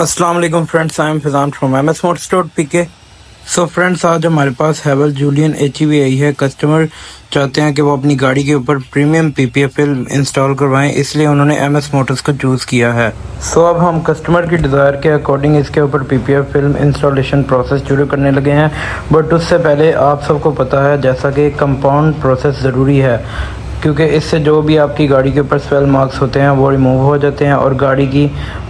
अस्सलाम वालेकुम friends, I am Fizaan from MSMOTORS.PK। So friends, आज हमारे पास हैवल जूलियन HEV आई है। कस्टमर चाहते हैं कि वो अपनी गाड़ी के ऊपर प्रीमियम PPF फिल्म इंस्टॉल करवाएं, इसलिए उन्होंने MS मोटर्स का चूज़ किया है। सो अब हम कस्टमर की डिज़ायर के अकॉर्डिंग इसके ऊपर PPF फिल्म इंस्टॉलेशन प्रोसेस शुरू करने लगे हैं। बट उससे पहले आप सबको पता है जैसा कि कंपाउंड प्रोसेस ज़रूरी है, क्योंकि इससे जो भी आपकी गाड़ी के ऊपर स्वेल मार्क्स होते हैं वो रिमूव हो जाते हैं और गाड़ी की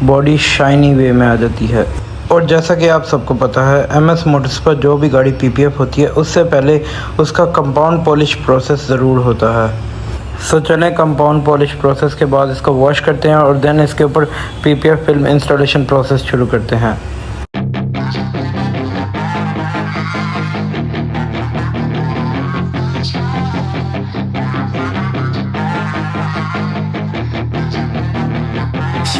बॉडी शाइनी वे में आ जाती है। और जैसा कि आप सबको पता है, MS मोटर्स पर जो भी गाड़ी PPF होती है उससे पहले उसका कंपाउंड पॉलिश प्रोसेस ज़रूर होता है। सो चलें, कंपाउंड पॉलिश प्रोसेस के बाद इसको वॉश करते हैं और देन इसके ऊपर PPF फिल्म इंस्टॉलेशन प्रोसेस शुरू करते हैं।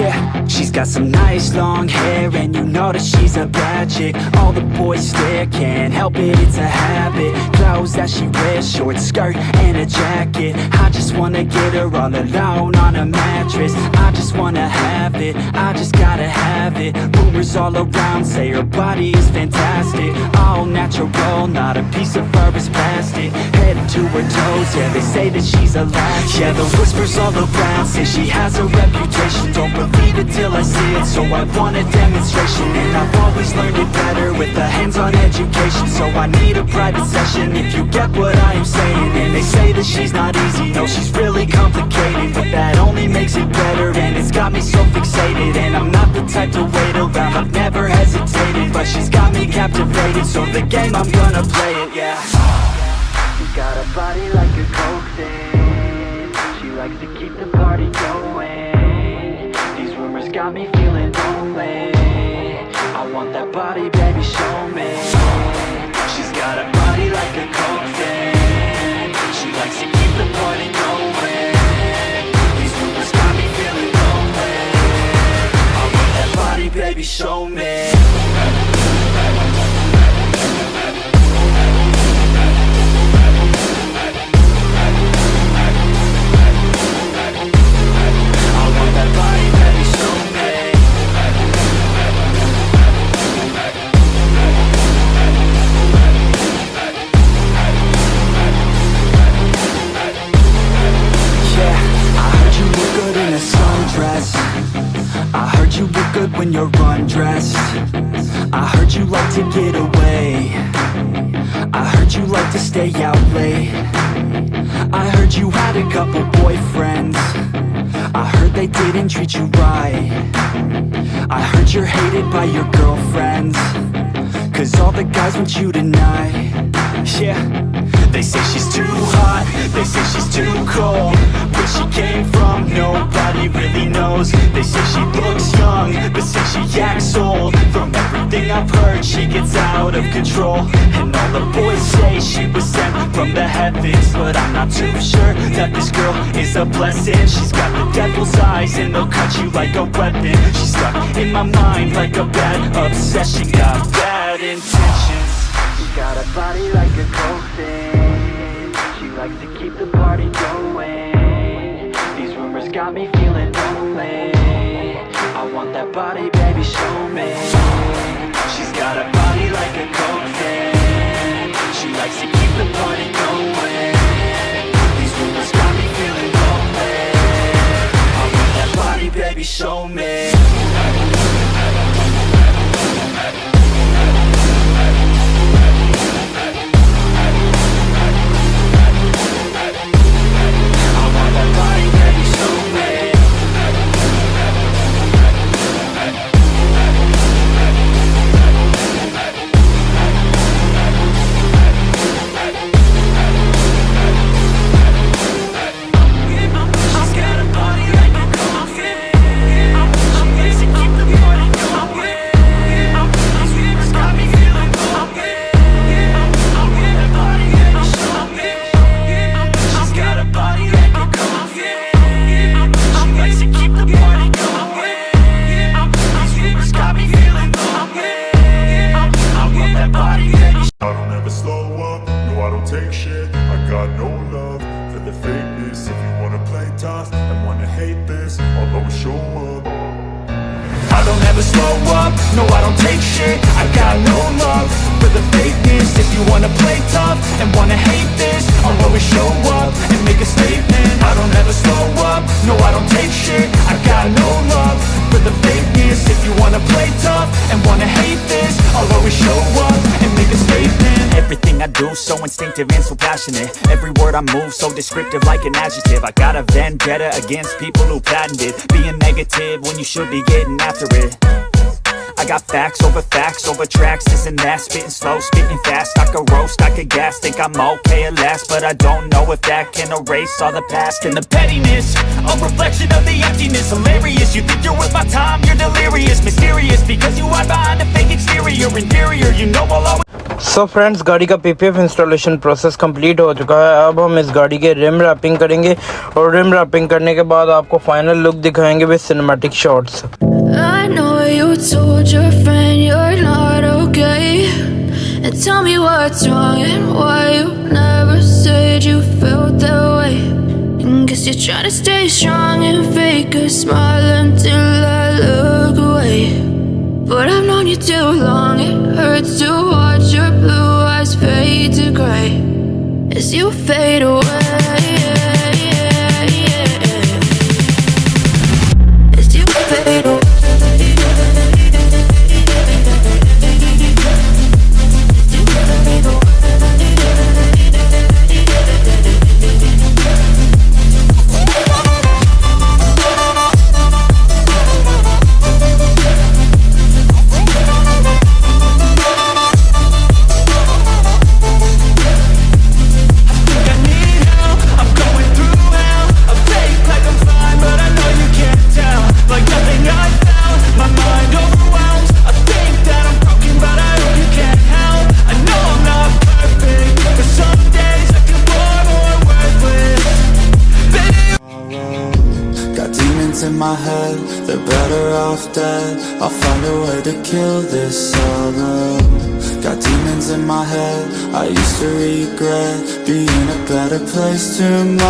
Yeah, she's got some nice long hair and you know that she's a bad chick. All the boys stare, can't help it, it's a habit. Clothes that she wears, short skirt and a jacket. I just wanna get her all alone on a mattress. I just wanna have it, I just gotta have it. Rumors all around say her body is fantastic. All natural, not a piece of fur is plastic. Head to her toes, yeah, they say that she's a latch. Yeah, the whispers all around say she has a reputation. Don't believe it till I see it, so I want a demonstration. And I've always learned it better with a hands-on education. So I need a private session if you get what I am saying. And they say that she's not easy, no, she's really complicated. But that only makes it better, and it's got me so fixated. And I'm not the type to wait around, I've never hesitated. But she's got me captivated, so the game, I'm gonna play it, yeah. She's got a body like a coke thing. She likes to keep the party going. Got me feeling lonely. I want that body, baby, show me. She's got a body like a coke thing. She likes to keep the party going. These rumors got me feeling lonely. I want that body, baby, show me. When you're undressed, I heard you like to get away. I heard you like to stay out late. I heard you had a couple boyfriends. I heard they didn't treat you right. I heard you're hated by your girlfriends, 'cause all the guys want you tonight. Yeah, they say she's too hot, they say she's too cold. Where she came from, nobody really knows. They say she looks young, but say she acts old. From everything I've heard, she gets out of control. And all the boys say she was sent from the heavens, but I'm not too sure that this girl is a blessing. She's got the devil's eyes and they'll cut you like a weapon. She's stuck in my mind like a bad obsession. Got bad intentions. She's got a body like a coke thing. She likes to keep the party going. These rumors got me feeling lonely. I want that body, baby, show me. She's got a body like a coke thing. She likes to keep the party going. These rumors got me feeling lonely. I want that body, baby, show me. Take shit, I got no love for the fakeness. If you wanna play tough and wanna hate this, I'll always show up. I don't ever slow up, no I don't take shit. I got no love for the fakeness. If you wanna play tough and wanna hate this, I'll always show up and make a statement. I don't ever slow up, no I don't take shit. I got no love for the fakeness. If you wanna play tough and wanna hate this, I'll always show up and make a statement. Everything I do so instinctive and so passionate. Every word I move so descriptive like an adjective. I got a vendetta against people who patented being negative when you should be getting after it. I got facts over tracks, this and that. Spitting slow, spitting fast. I could roast, I could gas. Think I'm okay at last, but I don't know if that can erase all the past. And the pettiness, a reflection of the emptiness. Hilarious, you think you're worth my time, you're delirious. Mysterious, because you hide behind a fake exterior. Inferior, you know I'll always so friends गाड़ी का PPF installation process complete हो चुका है। अब हम इस गाड़ी के रिम रैपिंग करेंगे और रिम रैपिंग करने के बाद आपको फाइनल लुक दिखाएंगे with cinematic shots. I know you told your friend you're not okay, and tell me what's wrong and why you never said you felt that way. And guess you're trying to stay strong and fake a smile until I look away. But I've known you too long, it hurts to watch your blue eyes fade to gray as you fade away. As you fade away. In my head, they're better off dead. I'll find a way to kill this sorrow. Got demons in my head, I used to regret being a better place tomorrow.